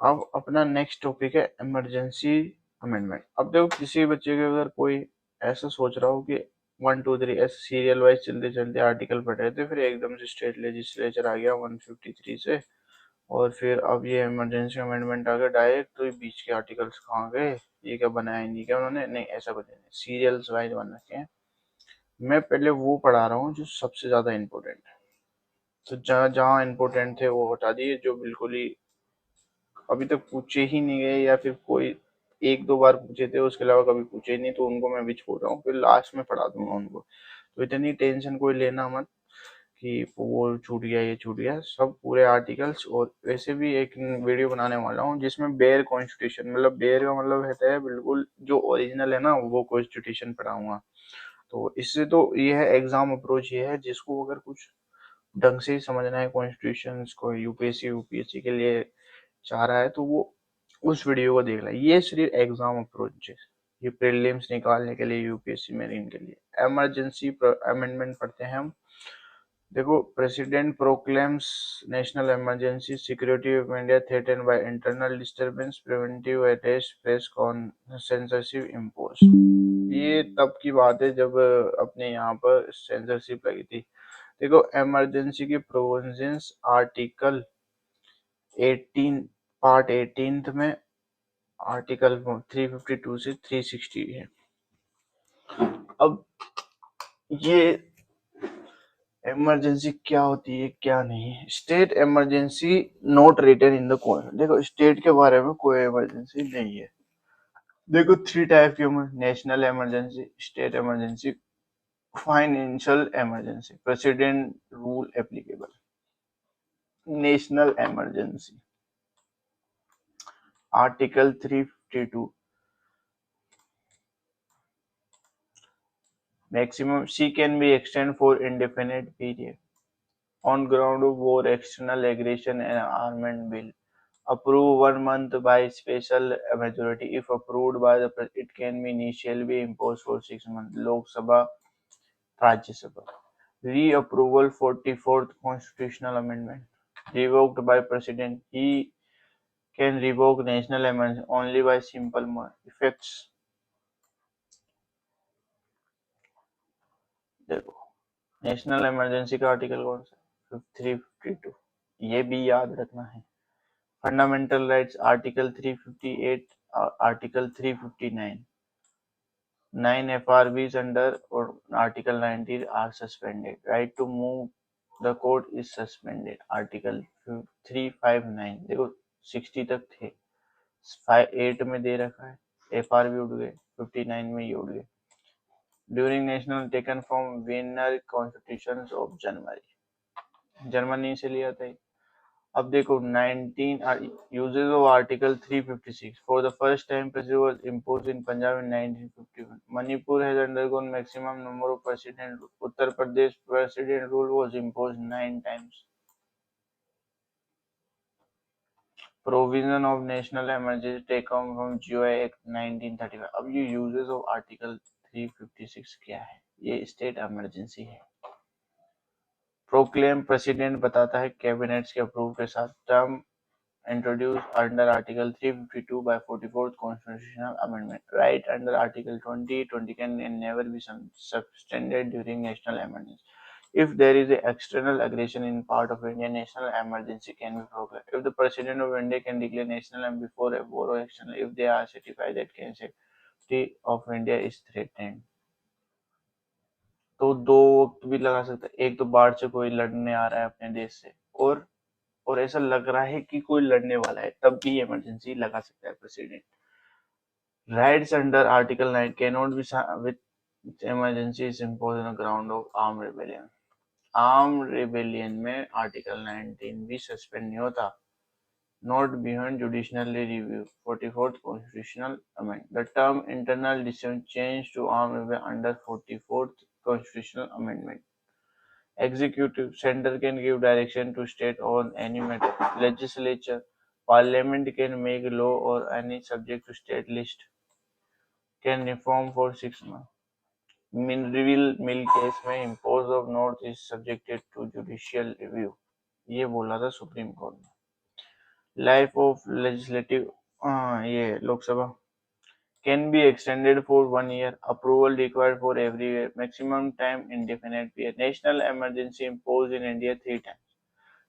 अब अपना next topic है इमरजेंसी अमेंडमेंट। अब देखो किसी बच्चे के अगर कोई ऐसा सोच रहा हो कि 1 2 3 ऐसे सीरियल वाइज चलते चलते आर्टिकल पढ़ रहे थे, फिर एकदम से स्टेट लेजिस्लेचर आ गया 153 से, और फिर अब ये इमरजेंसी अमेंडमेंट आ गया डायरेक्ट, तो ये बीच के आर्टिकल्स कहाँ गए, ये क्या बनाया नहीं क्या उन्होंने? नहीं, ऐसा कुछ नहीं, सीरियल्स वाइज बन रखे हैं। मैं पहले वो पढ़ा रहा हूँ जो सबसे ज्यादा इम्पोर्टेंट है, तो जहाँ जहाँ इम्पोर्टेंट थे वो हटा दिए, जो बिल्कुल ही अभी तक पूछे ही नहीं गए या फिर कोई 1 2 बार पूछे थे उसके अलावा कभी पूछे ही नहीं, तो उनको मैं भी छोड़ रहा हूँ, फिर लास्ट में पढ़ा दूंगा उनको। तो इतनी टेंशन कोई लेना मत कि वो छूट गया ये छूट गया, सब पूरे आर्टिकल्स। और वैसे भी एक वीडियो बनाने वाला हूँ जिसमें बेयर कॉन्स्टिट्यूशन, मतलब बेयर का मतलब रहता है बिल्कुल जो ओरिजिनल है ना वो कॉन्स्टिट्यूशन पढ़ाऊंगा। तो इससे तो ये है एग्जाम अप्रोच, ये है जिसको अगर कुछ ढंग से ही समझना है कॉन्स्टिट्यूशन को, यूपीएससी यूपीएससी के लिए चाह रहा है, तो वो उस वीडियो को देख ले। ये सिर्फ एग्जाम अप्रोच है, ये प्रीलिम्स निकालने के लिए यूपीएससी मेरिन के लिए। इमरजेंसी अमेंडमेंट पढ़ते हैं हम। देखो, president proclaims national emergency, security of India threaten by internal disturbance, preventive arrest, press censorship impose. ये तब की बात है जब अपने यहाँ पर सेंसरशिप लगी थी। देखो, इमरजेंसी की प्रोविजंस आर्टिकल 18 पार्ट 18 में, आर्टिकल 352 से 360 है। अब ये इमरजेंसी क्या होती है क्या नहीं है? State emergency not written in the constitution. देखो, स्टेट के बारे में कोई इमरजेंसी नहीं है। देखो, 3 टाइप की national emergency, state emergency, financial emergency, president rule applicable. National emergency article 352, maximum C can be extended for indefinite period on ground of war, external aggression and armament bill. Approved 1 month by special majority. If approved by the it can be initially be imposed for 6 months. Lok Sabha, Rajya Sabha. Reapproval 44th Constitutional Amendment. Revoked by President. He can revoke national emergency only by simple effects. देखो, national emergency का article कौन सा? 352, ये भी याद रखना है। Fundamental rights article 358, article 359, 9 FRBs under or article 19 are suspended. Right to move the court is suspended. Article 359, देखो 60 तक थे, 8 में दे रखा है, FRB उड़ गए, 59 में ये उड़ गए। During national taken from winner constitution of Germany से लिया था। अब देखो 19 uses of Article 356 for the first time president was imposed in Punjab in 1951. Manipur has undergone maximum number of president rule. Uttar Pradesh president rule was imposed 9 times. Provision of national emergency taken from GOI Act 1935. अब ये uses of Article 356 क्या है? ये state emergency है। Proclaim president बताता है cabinets के approve के साथ। Term introduced under Article 352 by 44th Constitutional Amendment. Right under Article 20 can never be suspended during national emergency. If there is an external aggression in part of India, national emergency can be proclaimed. If the President of India can declare national emergency before a war or external, if they are certified that safety of India is threatened. तो दो वक्त भी लगा सकता है, एक तो बाढ़ से कोई लड़ने आ रहा है अपने देश से, और ऐसा लग रहा है कि कोई लड़ने वाला है, तब भी इमरजेंसी लगा सकता है president. Rights under article 9 cannot be with emergency is imposed on the ground of arm rebellion. Arm rebellion में आर्टिकल 19 भी सस्पेंड नहीं होता। Not beyond judicially review. 44th constitutional amendment. The term internal decision change to arm rebellion under 44th constitutional amendment. Executive center can give direction to state on any matter. Legislature, Parliament can make law or any subject to state list. Can reform for 6 months. Mineral mill case में impose of note is subjected to judicial review. ये बोला था supreme court ने। Life of legislative, ये Lok Sabha can be extended for 1 year. Approval required for every year. Maximum time indefinite period. National emergency imposed in India 3 times.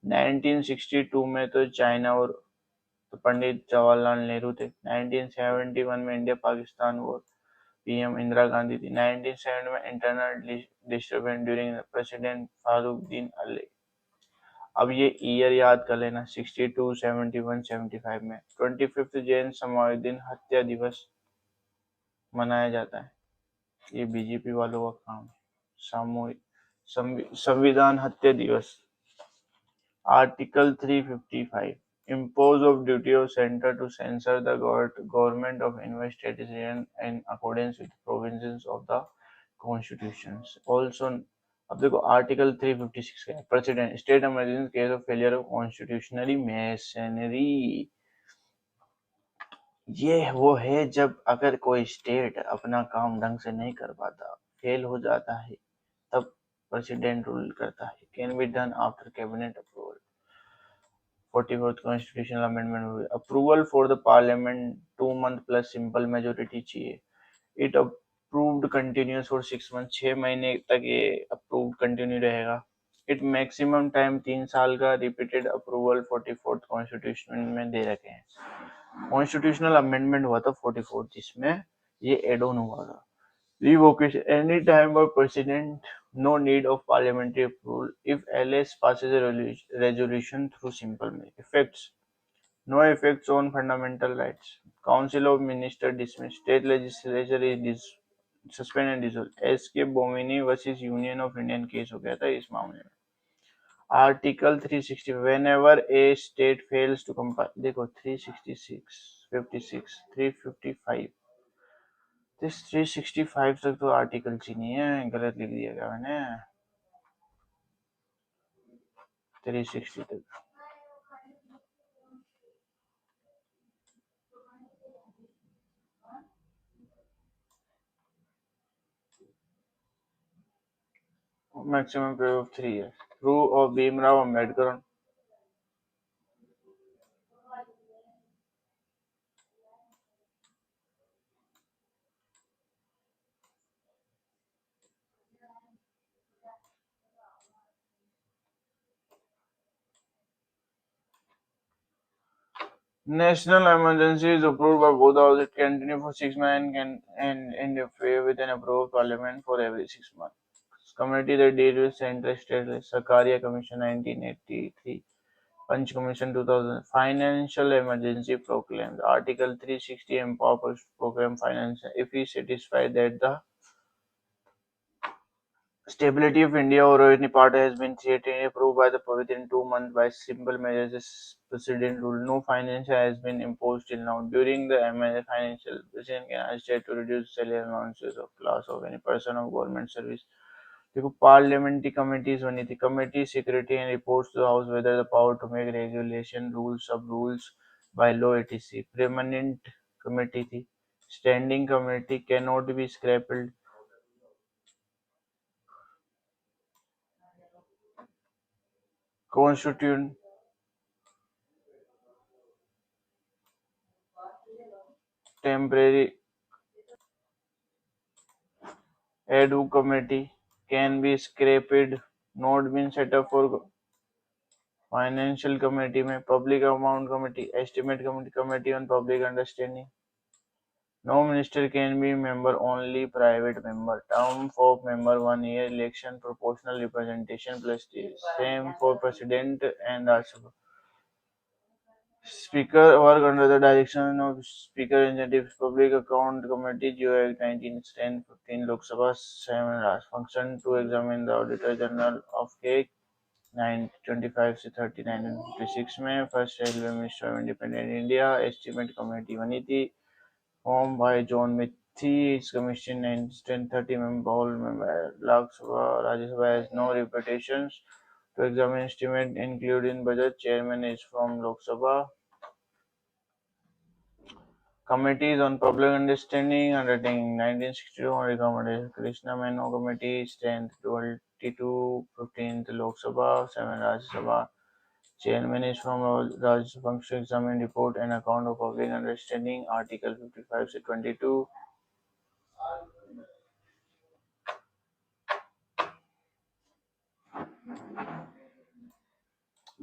1962 में तो China और तो पंडित जवाहरलाल नेहरू थे। 1971 में India Pakistan war, PM Indira Gandhi थी। 1970 में internal disturbance during president Fakhruddin Ali. अब ये ईयर याद कर लेना, 62, 71, 75 में 25 जैन समाउद्दीन हत्या दिवस मनाया जाता है। ये बीजेपी वालों का काम है। सामूहिक संविधान हत्या दिवस। Article 355 impose of duty of center to censor the government of any state is in accordance with provisions of the constitutions. Also, अब देखो आर्टिकल 356 का president state emergency case of failure of constitutional machinery. ये वो है जब अगर कोई state अपना काम ढंग से नहीं कर पाता, फेल हो जाता है, तब प्रेसिडेंट रूल करता है। Can be done after cabinet approval. 44th constitutional amendment approval for the parliament 2 month plus simple majority चाहिए। It approved continues for 6 month, 6 महीने तक ये अप्रूव्ड कंटिन्यू रहेगा। इट मैक्सिमम टाइम 3 साल का। रिपीटेड अप्रूवल 44th कॉन्स्टिट्यूशन में दे रखे हैं। कॉन्स्टिट्यूशनल अमेंडमेंट हुआ था 44 जिसमें ये एड ऑन हुआ था। Revocation any time by president, no need of parliamentary approval if LS passes a resolution through simple effects. No effects on fundamental rights. Council of Ministers dismissed. State legislature is suspended and dissolved. S.K. Bomini versus Union of Indian case हो गया था इस मामले में। Article 360 whenever a state fails to comply, देखो 366, 56, 355, इस 365 तक तो आर्टिकल ही नहीं है, गलत लिख दिया गया मैंने। 360 तक maximum period of 3 years। Rule of Bhimrao Ambedkar. National emergency is approved by both houses. It continue for 6 months and interfere with an approved parliament for every 6 months. Committee that deal with central state Sakaria Commission 1983, Punch Commission 2000. Financial emergency proclaimed. Article 360 empowers program finance if he satisfied that the stability of India or any part has been created and approved by the within 2 months by simple measures. This president rule. No finance has been imposed till now. During the financial, president can ask state to reduce salary allowances of class of any person of government service. देखो parliamentary committees बनी थी। Committee secretary and reports to the house whether the power to make regulation rules sub rules by law etc. Permanent committee थी। standing committee cannot be scrapped। constituent temporary ad hoc committee can be scrapped, not been set up for financial committee में public amount committee, estimate committee on public understanding. No minister can be member, only private member. Term for member 1 year. Election proportional representation plus the same for president and Rajya Sabha. Speaker work under the direction of Speaker Executive Public Account Committee Geo Act 1910-15 Lok Sabha 7 function to examine the Auditor General of Cake 925 से 3956 में first railway minister of independent India estimate committee बनी थी formed by John Mithi. Its commission 1030 member all member Lok Sabha Rajya Sabha has no reputations to examine estimate including budget. Chairman is from Lok Sabha. Committees on Public Understanding undertaking 1962 on recommendation Krishna Meno Committee strength 22 15th Lok Sabha 7 Rajya Sabha Chairman is from Raj Function Examined Report and Account of Public Understanding, Article 55 से 22.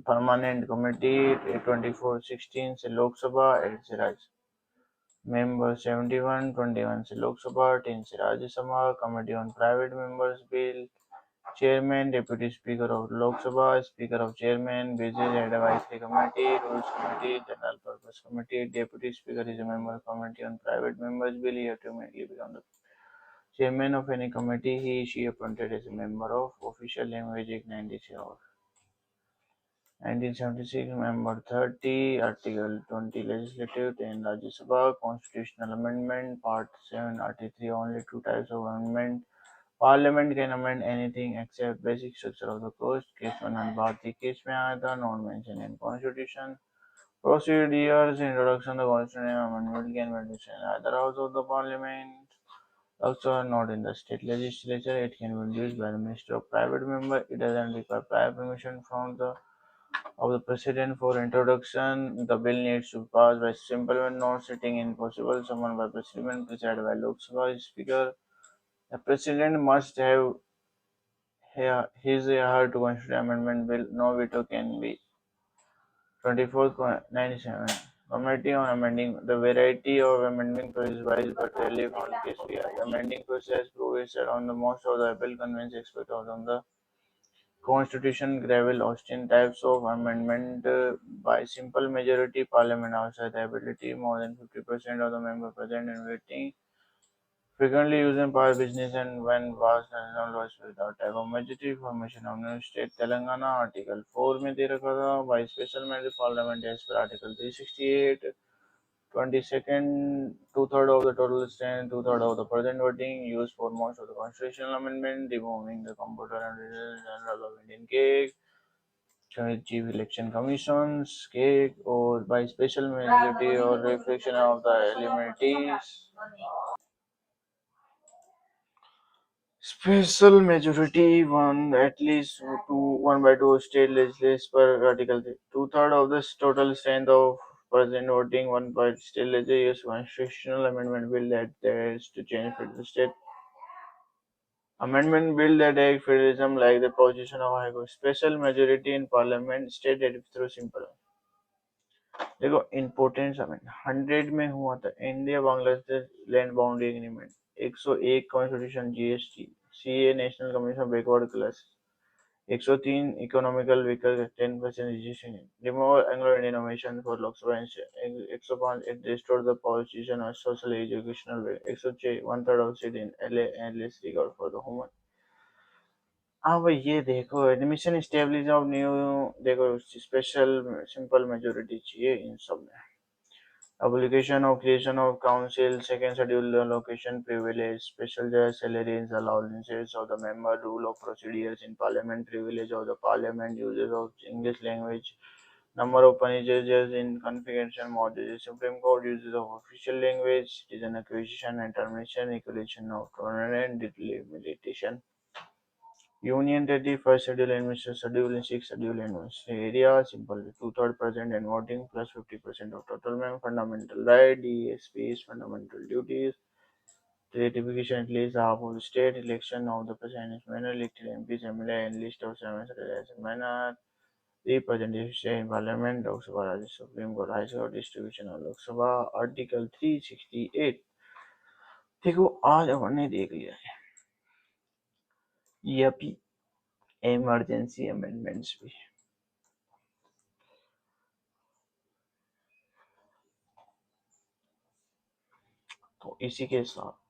Permanent Committee 2416 से लोकसभा 8 से राज्य member 71 21 से लोकसभा 10 से Rajya Sabha committee on private members bill Chairman, Deputy Speaker of Lok Sabha, Speaker of Chairman, Business Advisory Committee, Rules Committee, General Purpose Committee. Deputy Speaker is a member of Committee on Private Members Bill. He automatically becomes the Chairman of any committee. She appointed as a member of Official Language Act 1976, Member 30, Article 20, Legislative 10, Rajya Sabha, Constitutional Amendment, Part 7, Article 3, only two types of amendment. Parliament can amend anything except basic structure of the coast. Case 1 and Bharti case में आया था, not mentioned in Constitution. Procedures, introduction, the Constitutional Amendment can be introduced in either house of the Parliament. Also, not in the state legislature. It can be introduced by the Minister of Private Member. It doesn't require prior permission from the President for introduction. The bill needs to pass by simple and not sitting impossible. Summoned by President, presided by Lok Sabha Speaker. The President must have his or her to consider amendment bill. No veto can be. 24th 97. Committee on amending the variety of amending process varies but rarely found case we are. Amending process progressed on the most of the bill convenes expect on the Constitution gravel Austin types of amendment by simple majority parliament outside the ability more than 50% of the member present and voting frequently used in power business and when vast national laws without type of majority formation of new state Telangana article 4 में दे रखा था by special measure parliament as per article 368 22nd two-thirds of the total strength two-thirds of the present voting used for most of the constitutional amendment removing the computer and general of Indian cake chief election commissions cake or by special majority or reflection of the elementaries. Special majority one at least two one by two state legislatures per article 3. Two-thirds of the total strength of present voting one by state legislatures constitutional amendment bill that is to change federal state amendment bill that act federalism like the position of high court. Special majority in parliament stated through simple. देखो importance हमें 100 में हुआ था India Bangladesh land boundary agreement 101 constitution GST CA national commission backward class 103 economical vehicle 10% registration removal Anglo Indian nomination for Lok Sabha 105 it restore the position of social educational 106 one third of seat in LA and list record for the human अब ये देखो admission establish of new देखो special simple majority चाहिए इन सब में Application of creation of council, second schedule allocation privilege, special judge salaries, allowances of the member, rule of procedures in parliament, privilege of the parliament, uses of English language, number of judges in configuration model, Supreme Court uses of official language, citizen acquisition and termination, equalization of tolerant delimitation. Union Territory first schedule administrative schedule and sixth schedule administrative area simple two-thirds present and voting plus 50% of total member fundamental right DSP is fundamental duties ratification at least half of the state election of the president manner elected MPs MLA and list of senators as a manner representation in parliament Lok Sabha Rajya Supreme Court High Court distribution of Lok Sabha article 368 देखो आज हमने देख लिया है ये अभी emergency amendments भी तो इसी के साथ